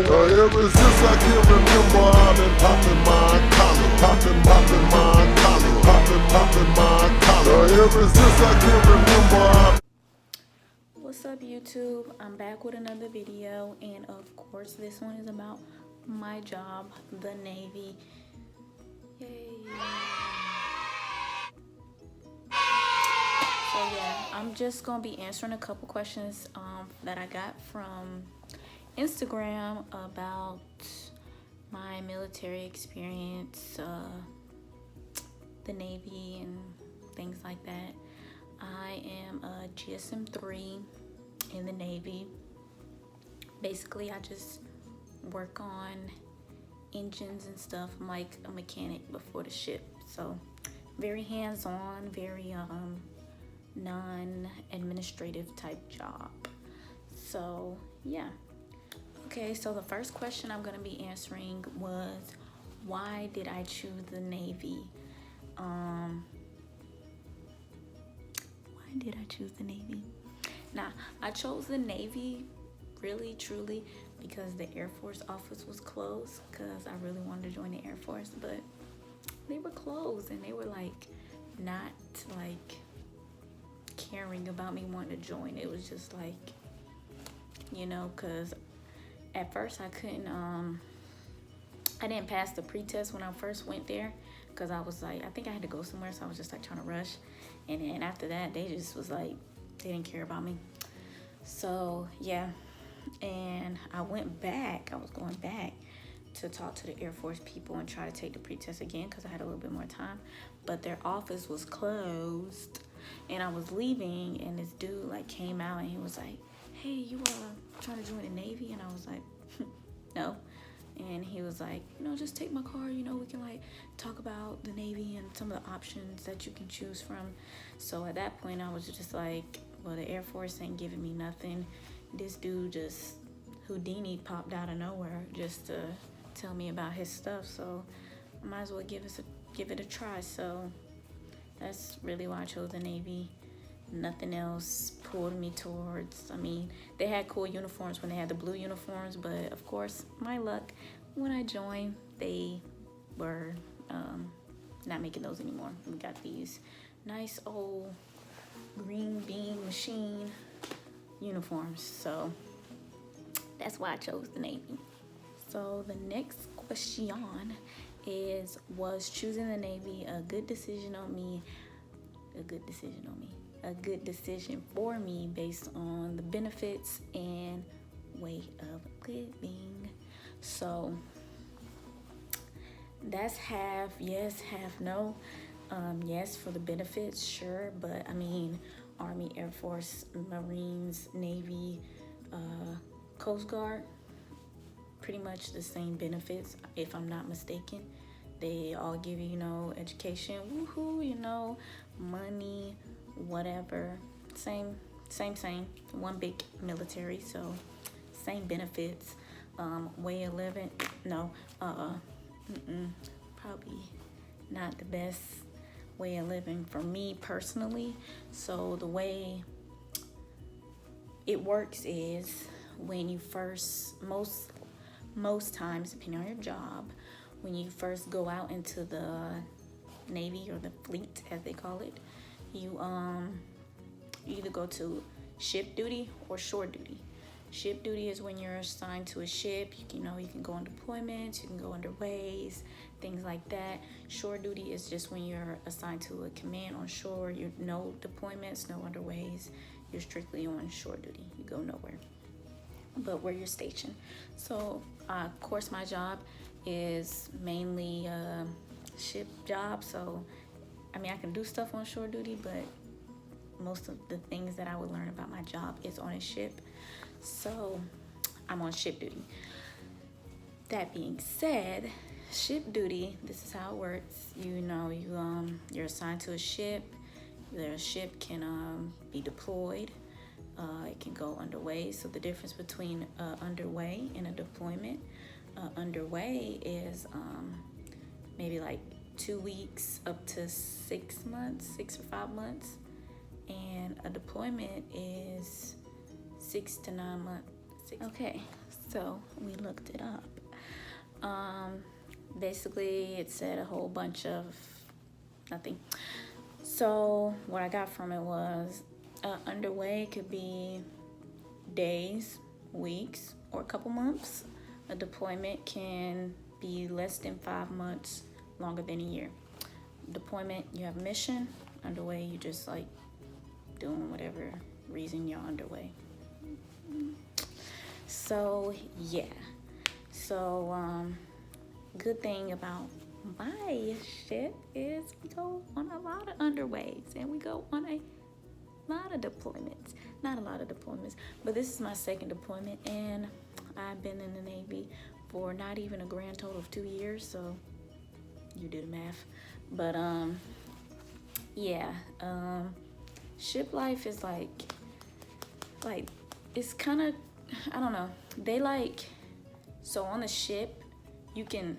Ever since I can remember, I've been popping my collar, popping my collar, popping my collar. Ever since I can remember. What's up, YouTube? I'm back with another video, and of course this one is about my job, the Navy. Yay. So yeah, I'm just gonna be answering a couple questions that I got from Instagram about my military experience, the Navy and things like that. I am a GSM 3 in the Navy. Basically, I just work on engines and stuff. I'm like a mechanic before the ship, so very hands-on, very non-administrative type job. So yeah. Okay, so the first question I'm gonna be answering was, why did I choose the Navy? Why did I choose the Navy? Now, I chose the Navy really, truly, because the Air Force office was closed, because I really wanted to join the Air Force, but they were closed, and they were like not like caring about me wanting to join. It was just like, you know, because at first I couldn't, I didn't pass the pre-test when I first went there, because I was like, I think I had to go somewhere, so I was just like trying to rush. And then after that, they just was like, they didn't care about me. So yeah, and I went back, I was going back to talk to the Air Force people and try to take the pre-test again, because I had a little bit more time, but their office was closed. And I was leaving, and this dude like came out, and he was like, hey, you trying to join the Navy? And I was like, no. And he was like, you know, just take my car, you know, we can like talk about the Navy and some of the options that you can choose from. So at that point, I was just like, well, the Air Force ain't giving me nothing. This dude just Houdini popped out of nowhere just to tell me about his stuff. So I might as well give it a try. So that's really why I chose the Navy. Nothing else pulled me towards. I mean, they had cool uniforms when they had the blue uniforms, but of course, my luck, when I joined, they were not making those anymore. We got these nice old green bean machine uniforms, so that's why I chose the Navy. So the next question is, was choosing the Navy a good decision on me? A good decision for me based on the benefits and way of living. So that's half yes, half no. Yes, for the benefits, sure, but I mean, Army, Air Force, Marines, Navy, Coast Guard, pretty much the same benefits, if I'm not mistaken. They all give you, you know, education, woohoo, you know, money, whatever. Same. One big military, so same benefits. Way of living, no. Probably not the best way of living for me personally. So the way it works is, when you first, most times, depending on your job, when you first go out into the Navy, or the fleet as they call it, you either go to ship duty or shore duty. Ship duty is when you're assigned to a ship. You know, you can go on deployments, you can go underways, things like that. Shore duty is just when you're assigned to a command on shore. You no deployments, no underways. You're strictly on shore duty. You go nowhere but where you're stationed. So of course, my job is mainly a ship job. So I mean, I can do stuff on shore duty, but most of the things that I would learn about my job is on a ship. So I'm on ship duty. That being said, ship duty, this is how it works. You know, you're assigned to a ship. The ship can be deployed. It can go underway. So the difference between underway and a deployment, underway is maybe like 2 weeks up to 6 months, 6 or 5 months, and a deployment is 6 to 9 months. Okay, So we looked it up. Basically, it said a whole bunch of nothing. So what I got from it was underway could be days, weeks, or a couple months. A deployment can be less than 5 months, longer than a year. Deployment, you have a mission. Underway, you just like doing whatever reason you're underway. So yeah. So good thing about my ship is we go on a lot of underways and we go on a lot of deployments. Not a lot of deployments, but this is my second deployment, and I've been in the Navy for not even a grand total of 2 years, so you do the math. But yeah, ship life is like it's kind of, I don't know, they like, so on the ship you can,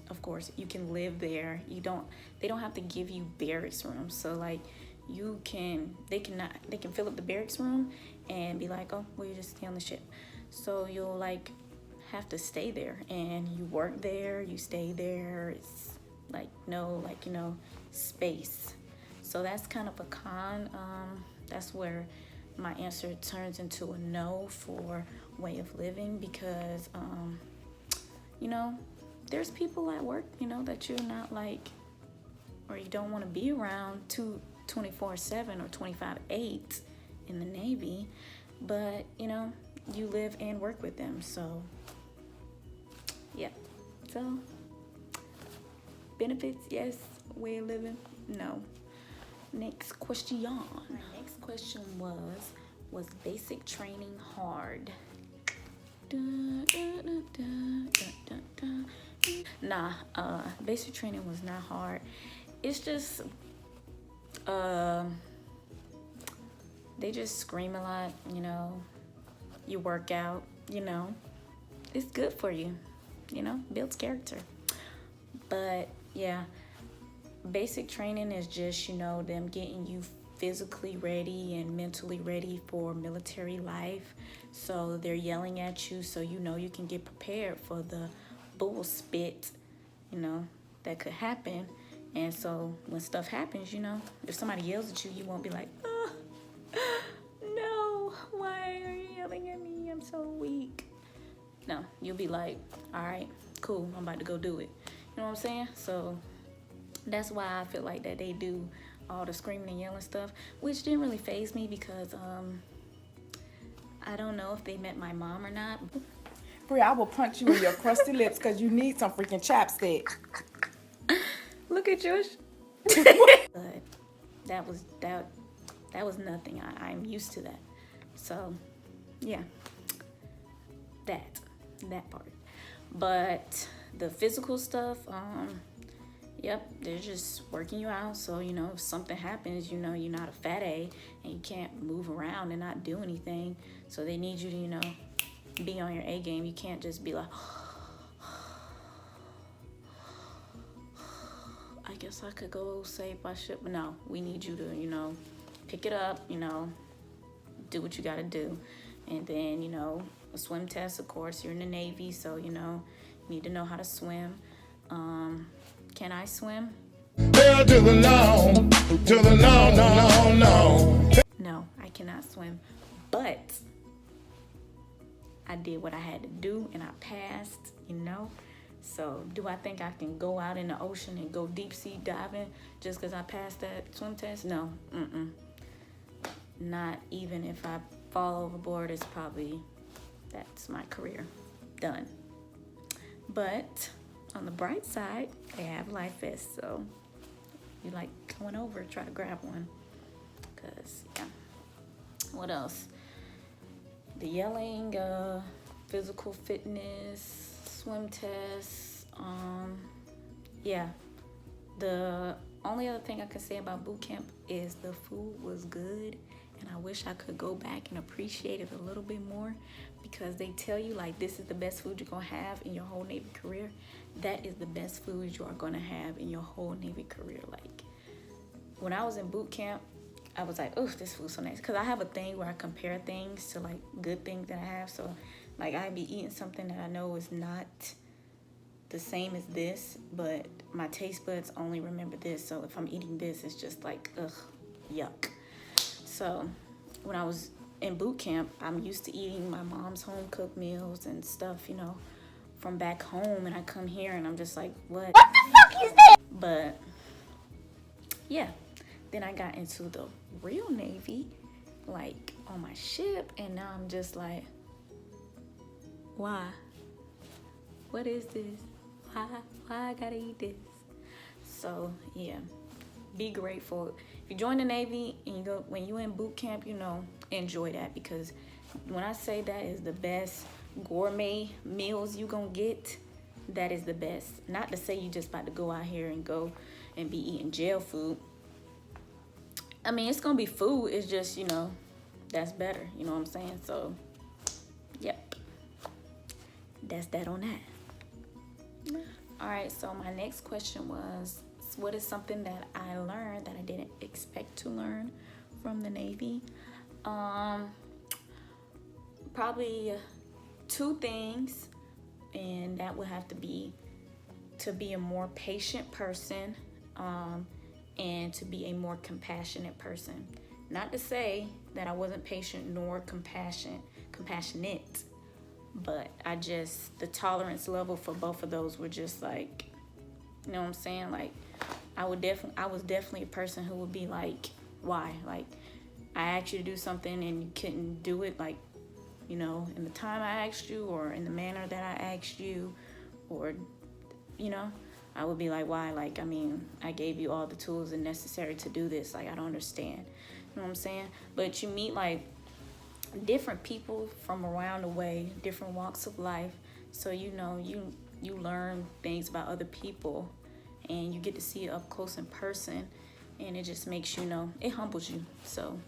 of course you can live there. They don't have to give you barracks rooms, so like they can fill up the barracks room and be like, oh well, you just stay on the ship. So you'll like have to stay there, and you work there, you stay there. It's like no, like, you know, space. So that's kind of a con. That's where my answer turns into a no for way of living, because you know, there's people at work, you know, that you're not like, or you don't want to be around 24/7 or 25/8 in the Navy, but you know, you live and work with them. So yeah, so benefits, yes. Way of living, no. Next question. My next question was basic training hard? Nah, basic training was not hard. It's just they just scream a lot, you know. You work out, you know, it's good for you, you know, builds character. But yeah, basic training is just, you know, them getting you physically ready and mentally ready for military life. So they're yelling at you, so you know you can get prepared for the bull spit, you know, that could happen. And so when stuff happens, you know, if somebody yells at you, you won't be like, oh, no, why are you yelling at me? I'm so weak. No, you'll be like, all right, cool, I'm about to go do it. You know what I'm saying? So that's why I feel like that they do all the screaming and yelling stuff, which didn't really faze me, because I don't know if they met my mom or not. Brea, I will punch you in your crusty lips because you need some freaking chapstick. Look at yours. But that was nothing. I'm used to that. So yeah, that part. But the physical stuff, yep, they're just working you out. So, you know, if something happens, you know, you're not a fat A and you can't move around and not do anything. So they need you to, you know, be on your A game. You can't just be like, I guess I could go save my ship. But no, we need you to, you know, pick it up, you know, do what you got to do. And then, you know, a swim test, of course, you're in the Navy, so, you know, you need to know how to swim. Can I swim? Hell to the no, to the no, no, no, no. No, I cannot swim. But I did what I had to do and I passed, you know. So do I think I can go out in the ocean and go deep sea diving just because I passed that swim test? No. Not even if I fall overboard, it's probably, that's my career done. But on the bright side, they have life vests, so you like going over, try to grab one. Cause yeah. What else? The yelling, physical fitness, swim tests. Yeah. The only other thing I can say about boot camp is the food was good, and I wish I could go back and appreciate it a little bit more, because they tell you like this is the best food you're gonna have in your whole Navy career. That is the best food you are gonna have in your whole Navy career. Like when I was in boot camp, I was like, oh, this food's so nice, because I have a thing where I compare things to like good things that I have. So Like, I be eating something that I know is not the same as this, but my taste buds only remember this. So if I'm eating this, it's just like, ugh, yuck. So when I was in boot camp, I'm used to eating my mom's home cooked meals and stuff, you know, from back home, and I come here and I'm just like, what the fuck is that? But yeah, then I got into the real Navy, like on my ship, and now I'm just like, why? What is this? Why I gotta eat this? So yeah, be grateful. If you join the Navy and you go, when you in boot camp, you know, enjoy that, because when I say that is the best gourmet meals you gonna get, that is the best. Not to say you just about to go out here and go and be eating jail food. I mean, it's gonna be food, it's just, you know, that's better, you know what I'm saying? So yep, that's that on that. All right, so my next question was, what is something that I learned that I didn't expect to learn from the Navy? Probably 2 things, and that would have to be a more patient person, and to be a more compassionate person. Not to say that I wasn't patient nor compassionate, but I just, the tolerance level for both of those were just like, you know what I'm saying? Like, I was definitely a person who would be like, why? Like, I asked you to do something and you couldn't do it, like, you know, in the time I asked you, or in the manner that I asked you, or, you know, I would be like, why? Like, I mean, I gave you all the tools and necessary to do this. Like, I don't understand. You know what I'm saying? But you meet, like, different people from around the way, different walks of life. So, you know, you learn things about other people, and you get to see it up close in person, and it just makes you know, it humbles you. So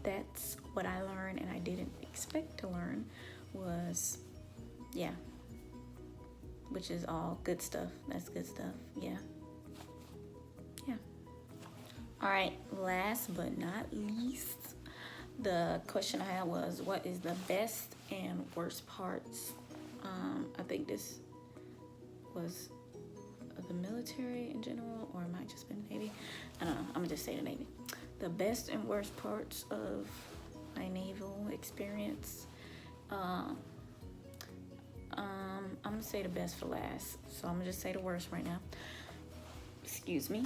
that's what I learned, and I didn't expect to learn was, yeah, which is all good stuff. That's good stuff. Yeah. All right, last but not least, the question I had was, what is the best and worst parts? I think this was the military in general, or it might just been Navy. I don't know. I'm gonna just say the Navy. The best and worst parts of my naval experience. I'm gonna say the best for last, so I'm gonna just say the worst right now. Excuse me.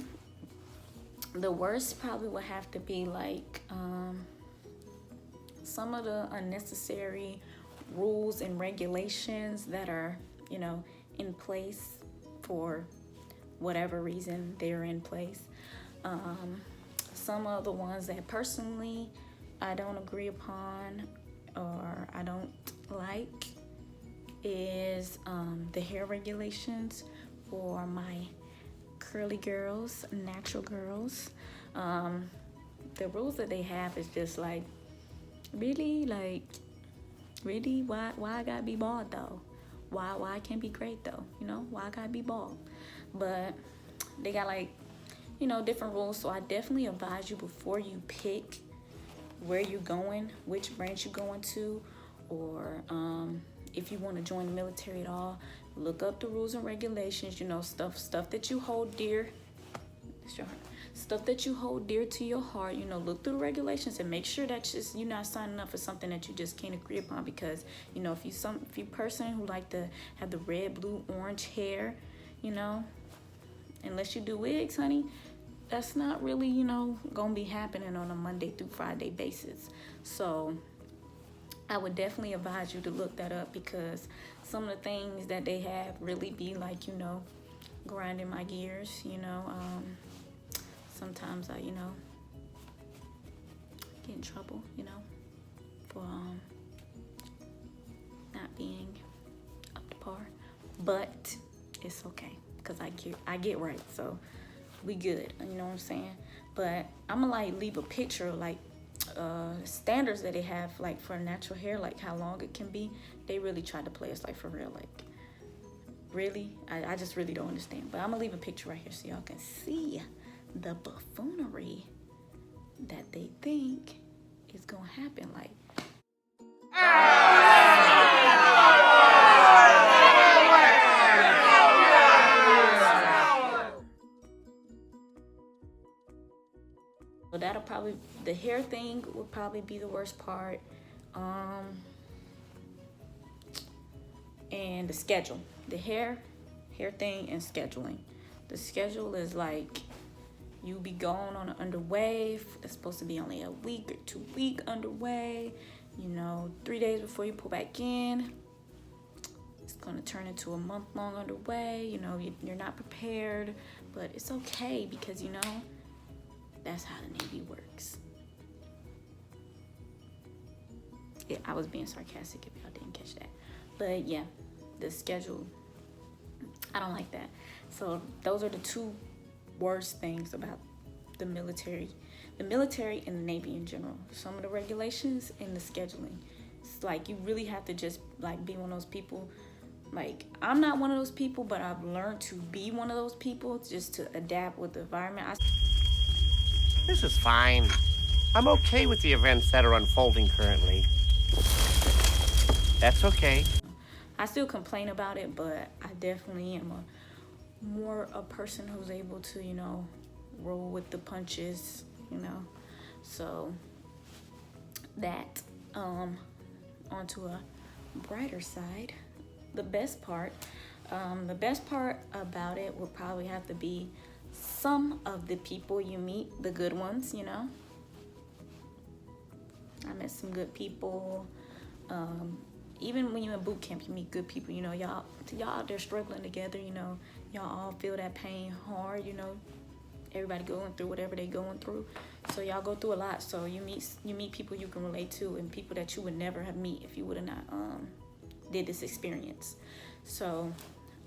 The worst probably would have to be like some of the unnecessary rules and regulations that are, you know, in place for whatever reason they're in place. Some of the ones that personally I don't agree upon or I don't like is the hair regulations for my curly girls, natural girls. The rules that they have is just like, really, why I gotta be bald though? Why I can't be great though? You know, why I gotta be bald? But they got like, you know, different rules. So I definitely advise you, before you pick where you're going, which branch you're going to, or if you want to join the military at all, look up the rules and regulations. You know, stuff that you hold dear. Stuff that you hold dear to your heart. You know, look through the regulations and make sure that you're not signing up for something that you just can't agree upon. Because, you know, if you person who like to have the red, blue, orange hair, you know, unless you do wigs, honey, that's not really, you know, gonna be happening on a Monday through Friday basis. So I would definitely advise you to look that up, because some of the things that they have really be like, you know, grinding my gears. You know, sometimes I, you know, get in trouble, you know, for not being up to par. But it's okay, because I get right, so we good, you know what I'm saying? But I'm gonna like leave a picture of like standards that they have like for natural hair, like how long it can be. They really try to play us like for real, like really, I just really don't understand. But I'm gonna leave a picture right here so y'all can see the buffoonery that they think is gonna happen. Like probably, the hair thing would probably be the worst part. And the schedule, the hair thing and scheduling. The schedule is like, you be going on an underway. It's supposed to be only a week or 2 week underway. You know, 3 days before you pull back in, it's gonna turn into a month-long underway. You know, you're not prepared, but it's okay because, you know, that's how the Navy works. Yeah, I was being sarcastic if y'all didn't catch that. But yeah, the schedule, I don't like that. So those are the two worst things about the military and the Navy in general. Some of the regulations and the scheduling. It's like, you really have to just like be one of those people. Like, I'm not one of those people, but I've learned to be one of those people just to adapt with the environment. This is fine. I'm okay with the events that are unfolding currently. That's okay. I still complain about it, but I definitely am more a person who's able to, you know, roll with the punches, you know. So that, onto a brighter side, the best part about it will probably have to be some of the people you meet, the good ones, you know. I met some good people. Even when you're in boot camp, you meet good people, you know. Y'all out there struggling together, you know. Y'all all feel that pain hard, you know. Everybody going through whatever they going through. So y'all go through a lot. So you meet people you can relate to, and people that you would never have met if you would have not did this experience. So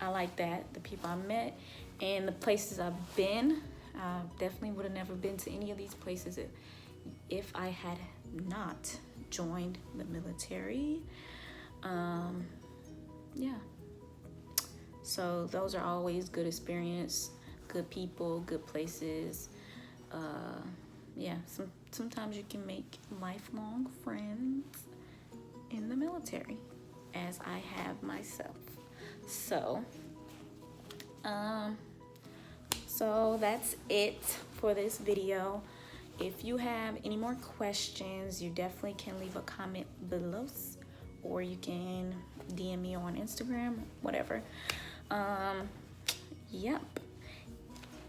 I like that, the people I met and the places I've been. I definitely would have never been to any of these places if I had not joined the military. Yeah, so those are always good experience, good people, good places. Yeah, sometimes you can make lifelong friends in the military, as I have myself. So that's it for this video. If you have any more questions, you definitely can leave a comment below, or you can DM me on Instagram, whatever. Yep.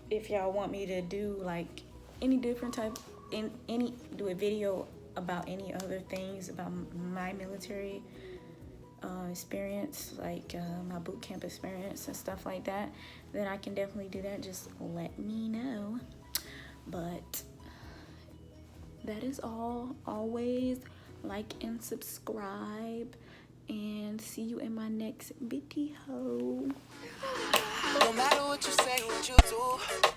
If y'all want me to do like any different type, do a video about any other things about my military experience, like my boot camp experience and stuff like that, then I can definitely do that. Just let me know. But that is all. Always like and subscribe, and see you in my next video. No matter what you say, what you do,